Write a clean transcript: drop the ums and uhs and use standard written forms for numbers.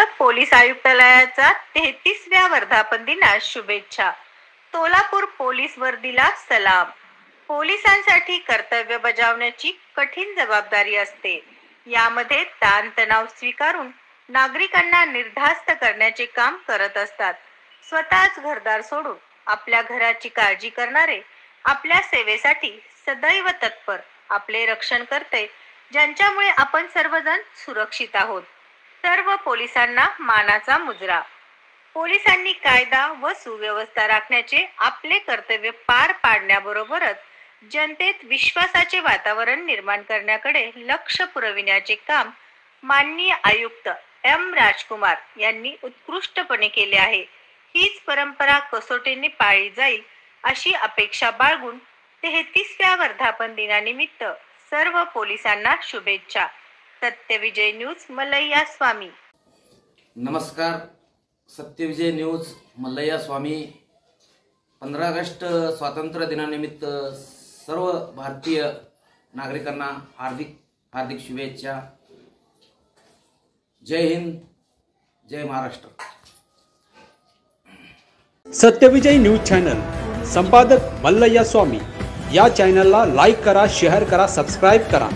Maharashtra police आयुक्तालयाचा 33व्या वर्धापन दिनास शुभेच्छा. Solapur police वर्दीला सलाम. पोलिसांसाठी कर्तव्य बजावण्याची कठीण जबाबदारी असते. यामध्ये ताणतणाव स्वीकारून नागरिकांना निर्धास्त करण्याचे काम करत असतात. स्वतःच घरदार सोडून आपल्या घराची काळजी करणारे, आपल्या सेवेसाठी सदैव तत्पर, आपले रक्षण करते, ज्यांच्यामुळे आपण सर्वजण सुरक्षित आहोत. सर्व पोलिसांना मानाचा मुजरा. पोलिसांनी कायदा व सुव्यवस्था राखण्याचे आपले कर्तव्य पार पाडण्याबरोबरच जनतेत विश्वासाचे वातावरण निर्माण करण्याकडे लक्ष पुरविण्याचे काम माननीय आयुक्त एम राजकुमार यांनी उत्कृष्टपणे केले आहे. हीच परंपरा कसोटीने पाळली जाईल अशी अपेक्षा बाळगून 33व्या वर्धापन दिनानिमित्त सर्व पोलिसांना शुभेच्छा. सत्यविजय न्यूज मल्लय्या स्वामी. नमस्कार. सत्यविजय न्यूज मल्लय्या स्वामी. 15 ऑगस्ट स्वातंत्र्य दिनानिमित्त सर्व भारतीय नागरिकांना हार्दिक हार्दिक शुभेच्छा. जय हिंद, जय महाराष्ट्र. सत्यविजय न्यूज चॅनल संपादक मल्लय्या स्वामी. या चॅनलला लाईक करा, शेअर करा, सबस्क्राईब करा.